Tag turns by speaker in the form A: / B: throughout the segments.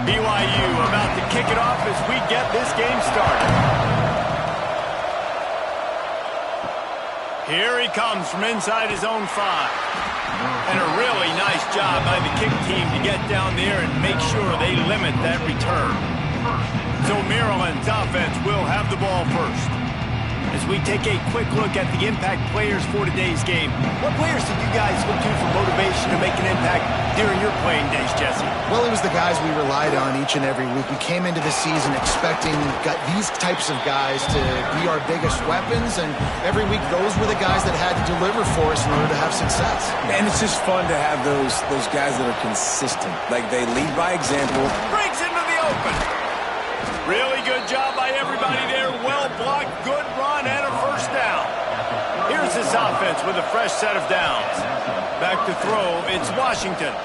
A: BYU about to kick it off as we get this game started. Here he comes from inside his own 5. And a really nice job by the kick team to get down there and make sure they limit that return. So Maryland's offense will have the ball first. As we take a quick look at the impact players for today's game, what players did you guys look to for motivation to make an impact during your playing days, Jesse?
B: Well, it was the guys we relied on each and every week. We came into the season expecting these types of guys to be our biggest weapons, and every week those were the guys that had to deliver for us in order to have success.
C: And it's just fun to have those guys that are consistent. Like, they lead by example.
A: Breaks into the open. Really good job by everybody there. Well blocked, good run, and a first down. Here's this offense with a fresh set of downs. Back to throw, it's Washington.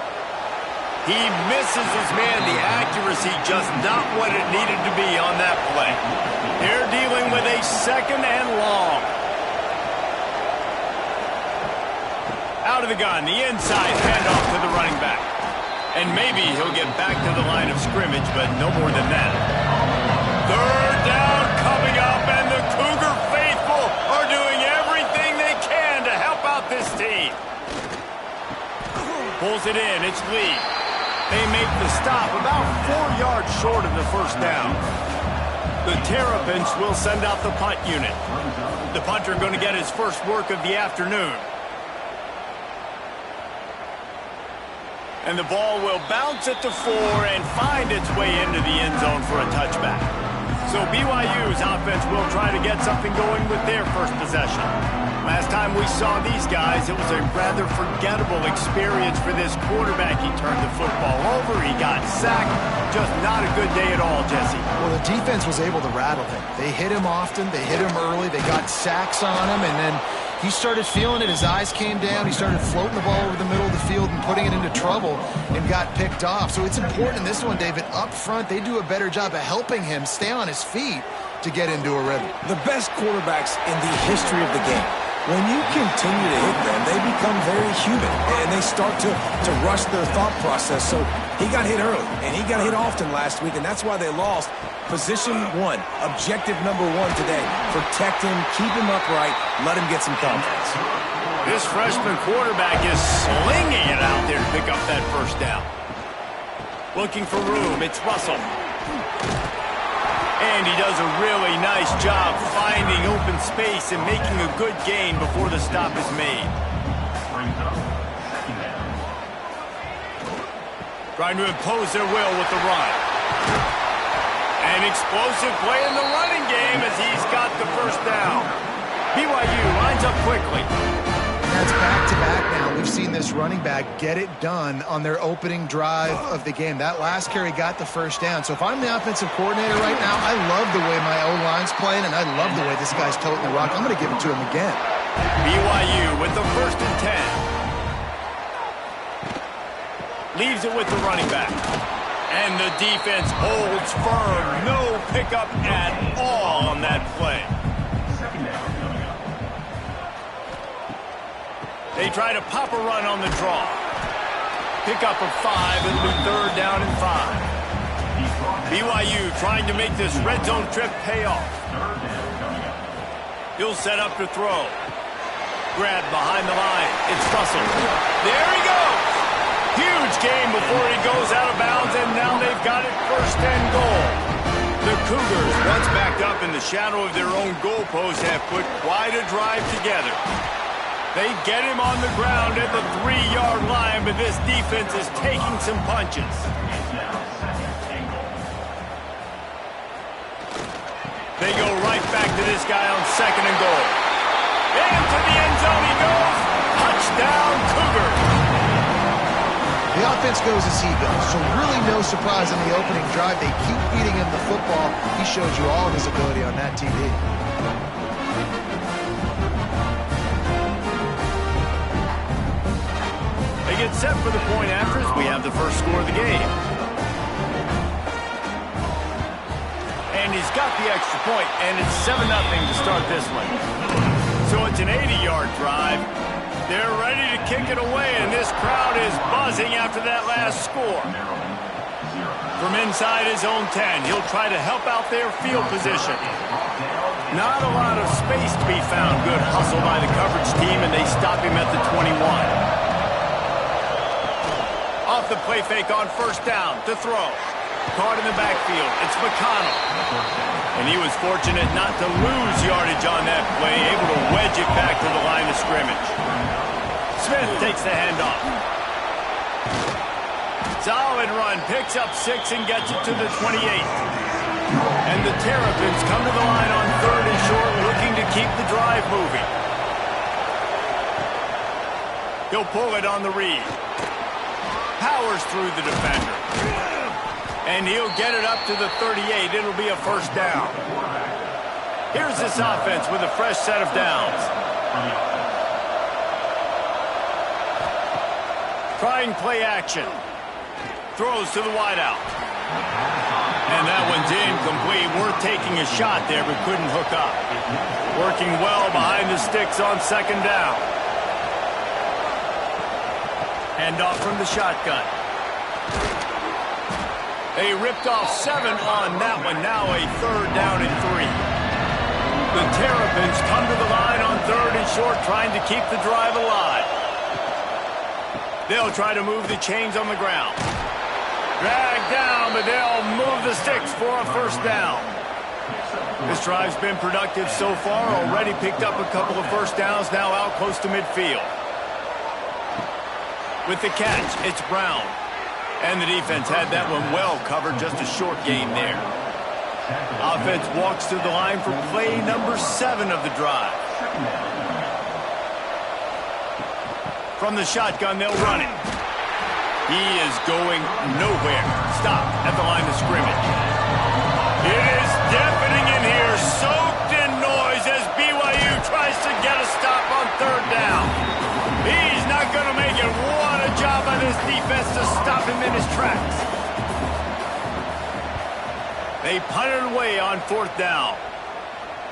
A: He misses his man. The accuracy just not what it needed to be on that play. They're dealing with a second and long. Out of the gun, the inside handoff to the running back. And maybe he'll get back to the line of scrimmage, but no more than that. Third down coming up, and the Cougar faithful are doing everything they can to help out this team. Pulls it in, it's Lee. They make the stop about 4 yards short of the first down. The Terrapins will send out the punt unit. The punter going to get his first work of the afternoon. And the ball will bounce at the 4 and find its way into the end zone for a touchback. So BYU's offense will try to get something going with their first possession. Last time we saw these guys, it was a rather forgettable experience for this quarterback. He turned the football over, he got sacked. Just not a good day at all, Jesse.
B: Well, the defense was able to rattle him. They hit him often, they hit him early, they got sacks on him, and then he started feeling it. His eyes came down. He started floating the ball over the middle of the field and putting it into trouble and got picked off. So it's important in this one, David. Up front, they do a better job of helping him stay on his feet to get into a rhythm.
C: The best quarterbacks in the history of the game, when you continue to hit them, they become very human, and they start to rush their thought process. So he got hit early, and he got hit often last week, and that's why they lost. Position 1, objective number 1 today. Protect him, keep him upright, let him get some confidence.
A: This freshman quarterback is slinging it out there to pick up that first down. Looking for room, it's Russell. And he does a really nice job finding open space and making a good gain before the stop is made. Trying to impose their will with the run. An explosive play in the running game as he's got the first down. BYU lines up quickly.
B: That's back-to-back now. We've seen this running back get it done on their opening drive of the game. That last carry got the first down. So if I'm the offensive coordinator right now, I love the way my O-line's playing, and I love the way this guy's toting the rock. I'm going to give it to him again.
A: BYU with the 1st and 10. Leaves it with the running back. And the defense holds firm. No pickup at all on that play. They try to pop a run on the draw. Pickup of 5. It'll be 3rd down and 5. BYU trying to make this red zone trip pay off. He'll set up to throw. Grab behind the line. It's Russell. There he goes. Huge game before he goes out of bounds, and now they've got it 1st and goal. The Cougars, once backed up in the shadow of their own goalpost, have put quite a drive together. They get him on the ground at the 3-yard line, but this defense is taking some punches. They go right back to this guy on 2nd and goal. Into the end zone he goes. Touchdown, Cougars.
B: The offense goes as he goes, so really no surprise in the opening drive. They keep feeding him the football. He shows you all of his ability on that TV.
A: They get set for the point after as we have the first score of the game. And he's got the extra point, and it's 7-0 to start this one. So it's an 80-yard drive. They're ready to kick it away, and this crowd is buzzing after that last score. From inside his own 10, he'll try to help out their field position. Not a lot of space to be found. Good hustle by the coverage team, and they stop him at the 21. Off the play fake on first down to throw. Caught in the backfield. It's McConnell. And he was fortunate not to lose yardage on that play, able to wedge it back to the line of scrimmage. Smith takes the handoff. Solid run, picks up 6 and gets it to the 28. And the Terrapins come to the line on 3rd and short, looking to keep the drive moving. He'll pull it on the read. Powers through the defender. And he'll get it up to the 38. It'll be a first down. Here's this offense with a fresh set of downs. Trying play action. Throws to the wideout. And that one's incomplete. Worth taking a shot there, but couldn't hook up. Working well behind the sticks on 2nd down. Handoff from the shotgun. They ripped off 7 on that one. Now a 3rd down and 3. The Terrapins come to the line on 3rd and short, trying to keep the drive alive. They'll try to move the chains on the ground. Dragged down, but they'll move the sticks for a first down. This drive's been productive so far. Already picked up a couple of first downs, now out close to midfield. With the catch, it's Brown. And the defense had that one well covered, just a short gain there. Offense walks to the line for play number 7 of the drive. From the shotgun, they'll run it. He is going nowhere. Stopped at the line of scrimmage. It is deafening in here, soaked in noise as BYU tries to get a stop on 3rd down. He's not going to make it. What a job by this defense to stop him in his tracks. They punt it away on 4th down.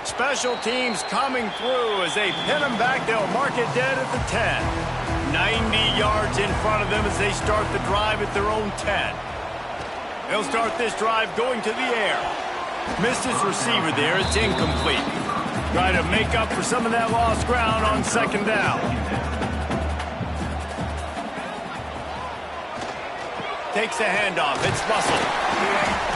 A: Special teams coming through as they pin him back. They'll mark it dead at the 10. 90 yards in front of them as they start the drive at their own 10. They'll start this drive going to the air. Missed his receiver there. It's incomplete. Try to make up for some of that lost ground on 2nd down. Takes a handoff. It's Russell.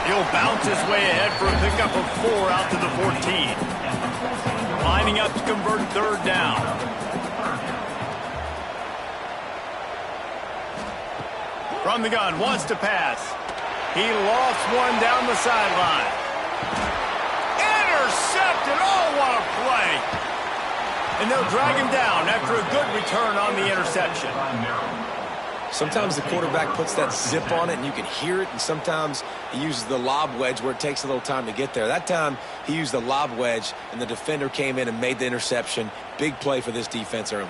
A: He'll bounce his way ahead for a pickup of 4 out to the 14. Lining up to convert 3rd down. From the gun, wants to pass. He lost one down the sideline. Intercepted! Oh, what a play! And they'll drag him down after a good return on the interception.
C: Sometimes the quarterback puts that zip on it and you can hear it, and sometimes he uses the lob wedge where it takes a little time to get there. That time he used the lob wedge and the defender came in and made the interception. Big play for this defense early.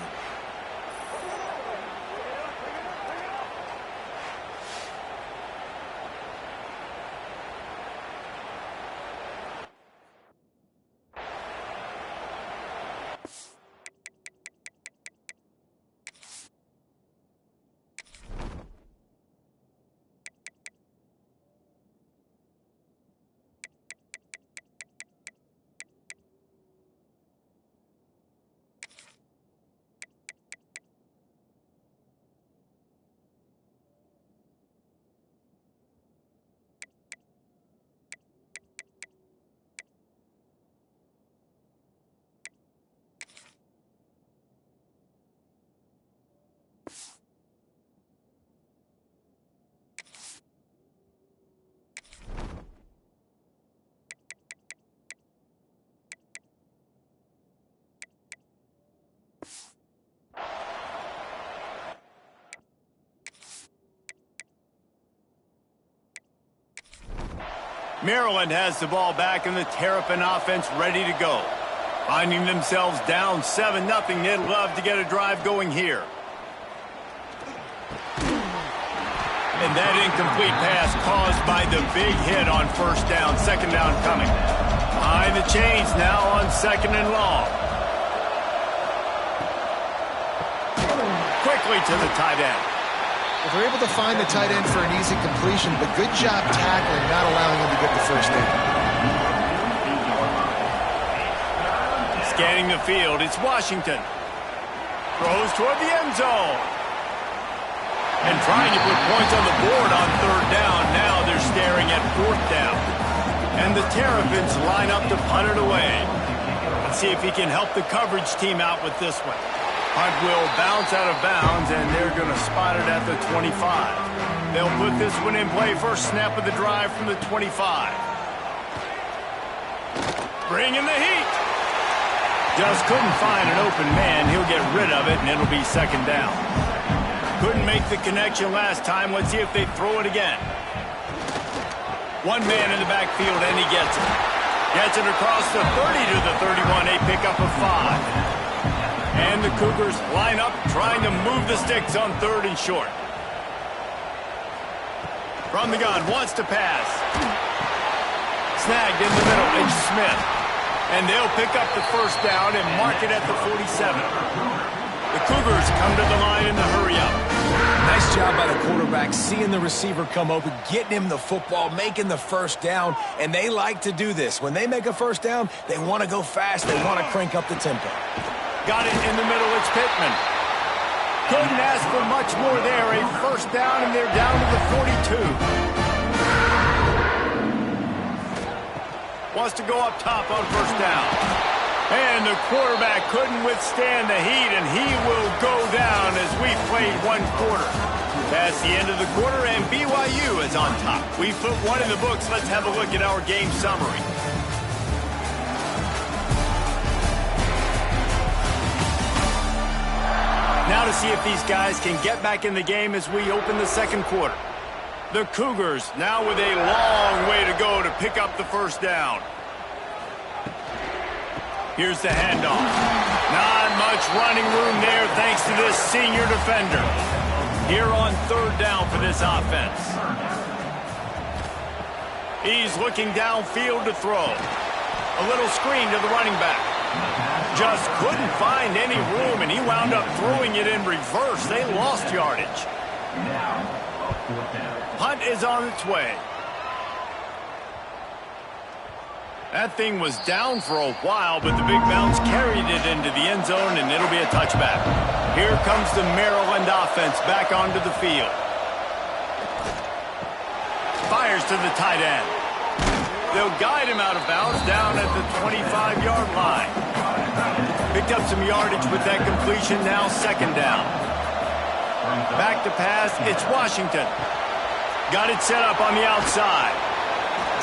A: Maryland has the ball back and the Terrapin offense ready to go. Finding themselves down 7-0, they'd love to get a drive going here. And that incomplete pass caused by the big hit on 1st down. 2nd down coming. Behind the chains now on 2nd and long. Quickly to the tight end.
B: Well, they're able to find the tight end for an easy completion, but good job tackling, not allowing him to get the first down.
A: Scanning the field, it's Washington. Throws toward the end zone. And trying to put points on the board on third down. Now they're staring at fourth down. And the Terrapins line up to punt it away. Let's see if he can help the coverage team out with this one. Punt will bounce out of bounds, and they're going to spot it at the 25. They'll put this one in play first snap of the drive from the 25. Bring in the heat. Just couldn't find an open man. He'll get rid of it, and it'll be second down. Couldn't make the connection last time. Let's see if they throw it again. One man in the backfield, and he gets it. Gets it across the 30 to the 31, a pickup of 5. And the Cougars line up, trying to move the sticks on third and short. From the gun, wants to pass. Snagged in the middle, it's Smith. And they'll pick up the first down and mark it at the 47. The Cougars come to the line in the hurry-up.
C: Nice job by the quarterback, seeing the receiver come open, getting him the football, making the first down, and they like to do this. When they make a first down, they want to go fast, they want to crank up the tempo.
A: Got it in the middle, it's Pittman. Couldn't ask for much more there. A first down, and they're down to the 42. Wants to go up top on first down. And the quarterback couldn't withstand the heat, and he will go down as we played one quarter. That's the end of the quarter, and BYU is on top. We put one in the books. Let's have a look at our game summary. Now to see if these guys can get back in the game as we open the second quarter. The Cougars now with a long way to go to pick up the first down. Here's the handoff. Not much running room there thanks to this senior defender. Here on third down for this offense. He's looking downfield to throw. A little screen to the running back. Just couldn't find any room, and he wound up throwing it in reverse. They lost yardage. Punt is on its way. That thing was down for a while, but the big bounce carried it into the end zone, and it'll be a touchback. Here comes the Maryland offense back onto the field. Fires to the tight end. They'll guide him out of bounds down at the 25-yard line. Picked up some yardage with that completion, now second down. Back to pass, it's Washington. Got it set up on the outside.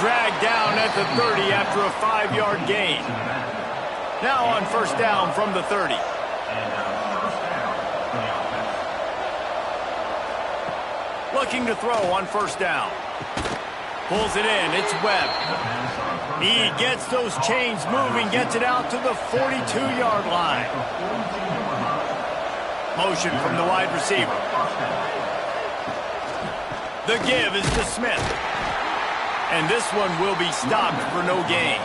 A: Dragged down at the 30 after a 5-yard gain. Now on first down from the 30. Looking to throw on first down. Pulls it in, it's Webb. He gets those chains moving, gets it out to the 42-yard line. Motion from the wide receiver. The give is to Smith. And this one will be stopped for no gain.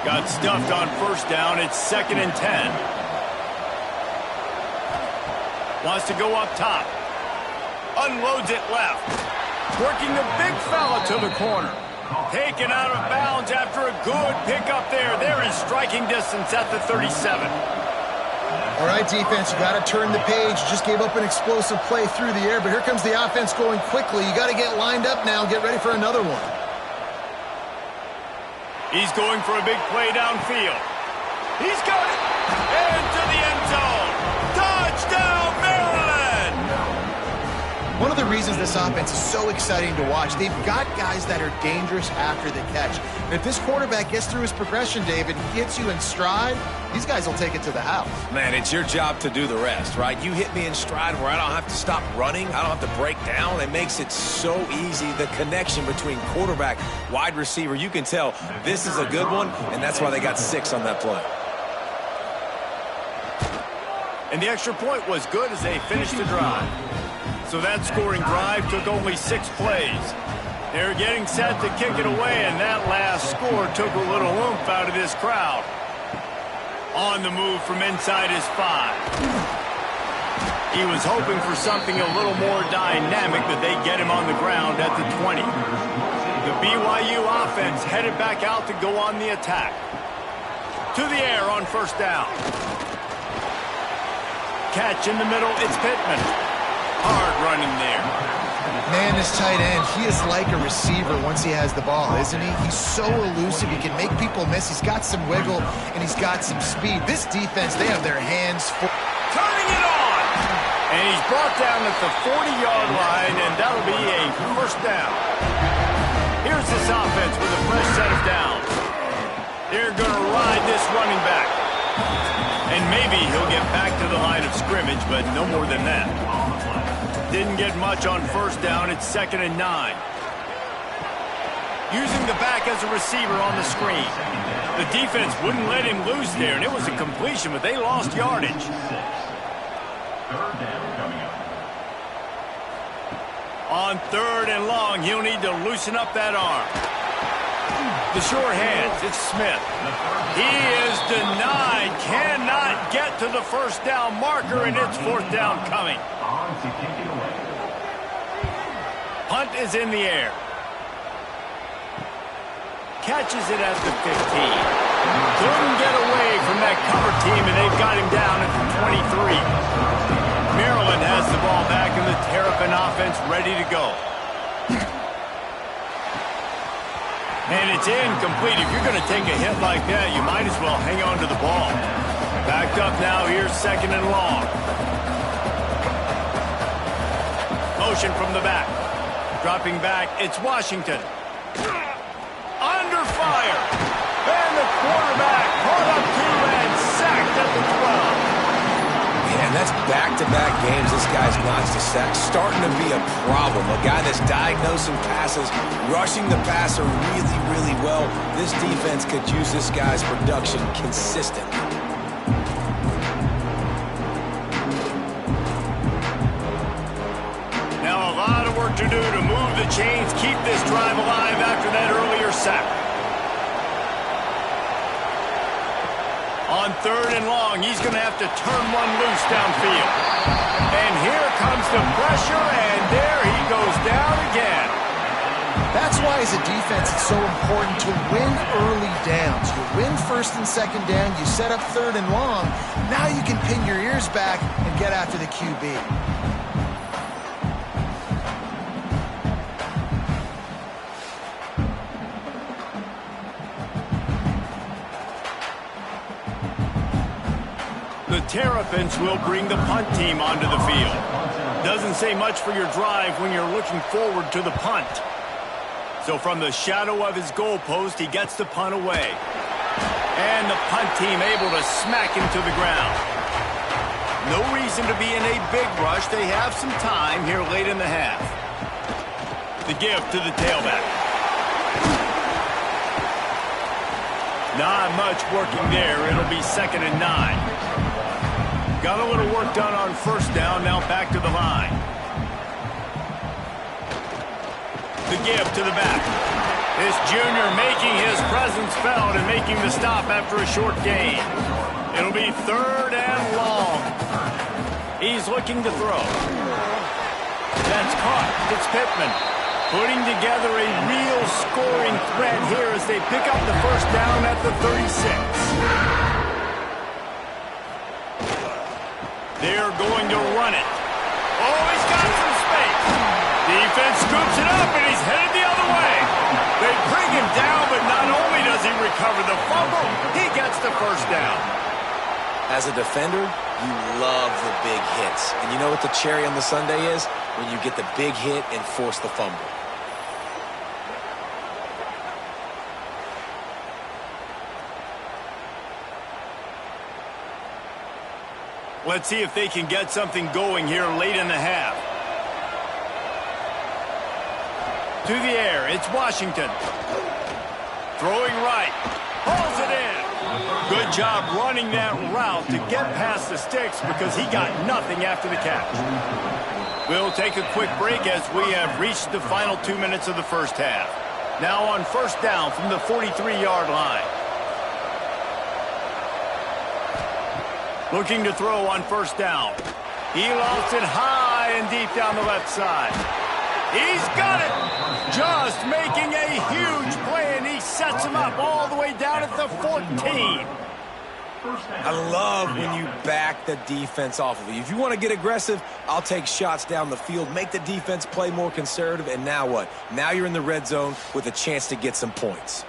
A: Got stuffed on first down. It's 2nd and 10. Wants to go up top. Unloads it left. Working the big fella to the corner. Taken out of bounds after a good pickup there. They're in striking distance at the 37.
B: All right, defense, you got to turn the page. Just gave up an explosive play through the air, but here comes the offense going quickly. You got to get lined up now and get ready for another one.
A: He's going for a big play downfield. He's got it. Into the end zone. Touchdown, Maryland!
B: One of the reasons this offense is so exciting to watch, they've got guys that are dangerous after the catch. And if this quarterback gets through his progression, David, gets you in stride, these guys will take it to the house.
C: Man, it's your job to do the rest, right? You hit me in stride where I don't have to stop running. I don't have to break down. It makes it so easy. The connection between quarterback, wide receiver, you can tell this is a good one, and that's why they got 6 on that play.
A: And the extra point was good as they finished the drive. So that scoring drive took only 6 plays. They're getting set to kick it away, and that last score took a little oomph out of this crowd. On the move from inside his 5. He was hoping for something a little more dynamic, but they get him on the ground at the 20. The BYU offense headed back out to go on the attack. To the air on first down. Catch in the middle, it's Pittman. Hard running there.
B: Man, this tight end, he is like a receiver once he has the ball, isn't he? He's so elusive. He can make people miss. He's got some wiggle, and he's got some speed. This defense, they have their hands full.
A: Turning it on! And he's brought down at the 40-yard line, and that'll be a first down. Here's this offense with a fresh set of downs. They're going to ride this running back. And maybe he'll get back to the line of scrimmage, but no more than that. Didn't get much on first down. It's 2nd and 9. Using the back as a receiver on the screen. The defense wouldn't let him loose there, and it was a completion, but they lost yardage. On 3rd and long, he'll need to loosen up that arm. The short hands, it's Smith. He is denied, cannot get to the first down marker, and it's 4th down coming. Punt is in the air. Catches it at the 15. Couldn't get away from that cover team, and they've got him down at the 23. Maryland has the ball back, and the Terrapin offense ready to go. And it's incomplete. If you're going to take a hit like that, you might as well hang on to the ball. Backed up now, here's 2nd and long. Motion from the back. Dropping back, it's Washington. Under fire. And the quarterback caught up to and sacked at the 12.
C: And that's back-to-back games this guy's notched a sack. Starting to be a problem. A guy that's diagnosing passes, rushing the passer really, really well. This defense could use this guy's production consistently.
A: Now a lot of work to do to move the chains, keep this drive alive after that earlier sack. On 3rd and long, he's going to have to turn one loose downfield. And here comes the pressure, and there he goes down again.
B: That's why, as a defense, it's so important to win early downs. You win 1st and 2nd down, you set up 3rd and long. Now you can pin your ears back and get after the QB.
A: The Terrapins will bring the punt team onto the field. Doesn't say much for your drive when you're looking forward to the punt. So from the shadow of his goalpost, he gets the punt away. And the punt team able to smack him to the ground. No reason to be in a big rush. They have some time here late in the half. The give to the tailback. Not much working there. It'll be 2nd and 9. Got a little work done on first down, now back to the line. The give to the back. This junior making his presence felt and making the stop after a short gain. It'll be 3rd and long. He's looking to throw. That's caught. It's Pittman. Putting together a real scoring threat here as they pick up the first down at the 36. They're going to run it. Oh, he's got some space. Defense scoops it up, and he's headed the other way. They bring him down, but not only does he recover the fumble, he gets the first down.
C: As a defender, you love the big hits. And you know what the cherry on the sundae is? When you get the big hit and force the fumble.
A: Let's see if they can get something going here late in the half. To the air, it's Washington. Throwing right. Hauls it in. Good job running that route to get past the sticks because he got nothing after the catch. We'll take a quick break as we have reached the final 2 minutes of the first half. Now on first down from the 43-yard line. Looking to throw on first down. He lofts it high and deep down the left side. He's got it! Just making a huge play, and he sets him up all the way down at the 14.
C: I love when you back the defense off of you. If you want to get aggressive, I'll take shots down the field, make the defense play more conservative, and now what? Now you're in the red zone with a chance to get some points.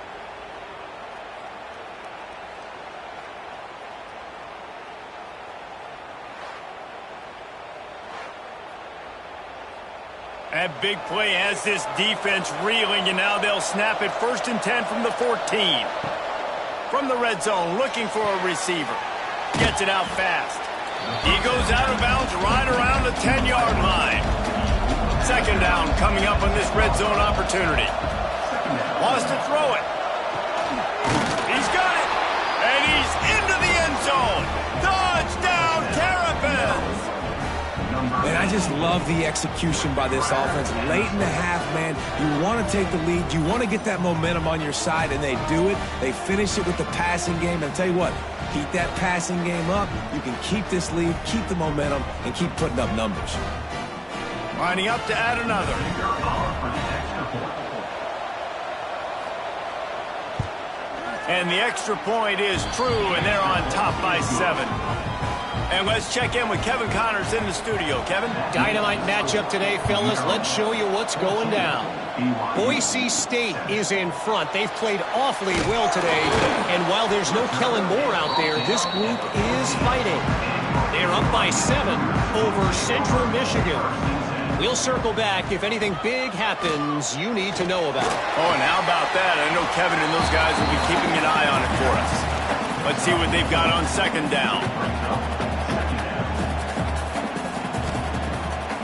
A: That big play has this defense reeling, and now they'll snap it 1st and 10 from the 14. From the red zone, looking for a receiver. Gets it out fast. He goes out of bounds right around the 10-yard line. 2nd down coming up on this red zone opportunity. Wants to throw it. He's got it. And he's into the end zone. Touchdown, Terrapins!
C: And I just love the execution by this offense. Late in the half, man, you want to take the lead. You want to get that momentum on your side, and they do it. They finish it with the passing game. And I'll tell you what, keep that passing game up. You can keep this lead, keep the momentum, and keep putting up numbers.
A: Lining up to add another. And the extra point is true, and they're on top by 7. And let's check in with Kevin Connors in the studio. Kevin?
D: Dynamite matchup today, fellas. Let's show you what's going down. Boise State is in front. They've played awfully well today. And while there's no Kellen Moore out there, this group is fighting. They're up by 7 over Central Michigan. We'll circle back if anything big happens you need to know about.
A: Oh, and how about that? I know Kevin and those guys will be keeping an eye on it for us. Let's see what they've got on 2nd down.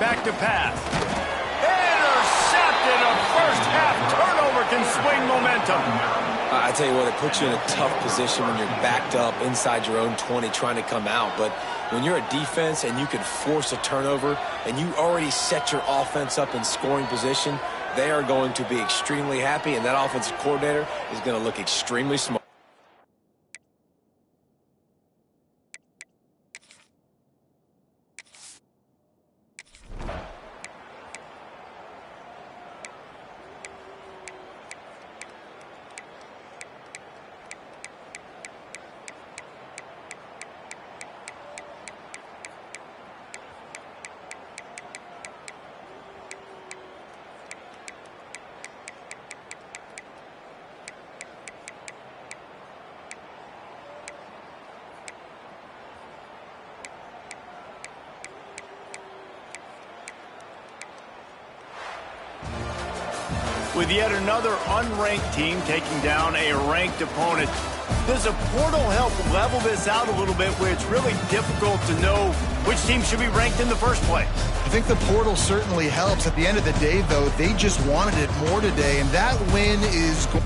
A: Back to pass. Intercepted. A first-half turnover can swing momentum.
C: I tell you what, it puts you in a tough position when you're backed up inside your own 20 trying to come out. But when you're a defense and you can force a turnover and you already set your offense up in scoring position, they are going to be extremely happy, and that offensive coordinator is going to look extremely smart.
A: With yet another unranked team taking down a ranked opponent, does a portal help level this out a little bit where it's really difficult to know which team should be ranked in the first place?
B: I think the portal certainly helps. At the end of the day, though, they just wanted it more today, and that win is going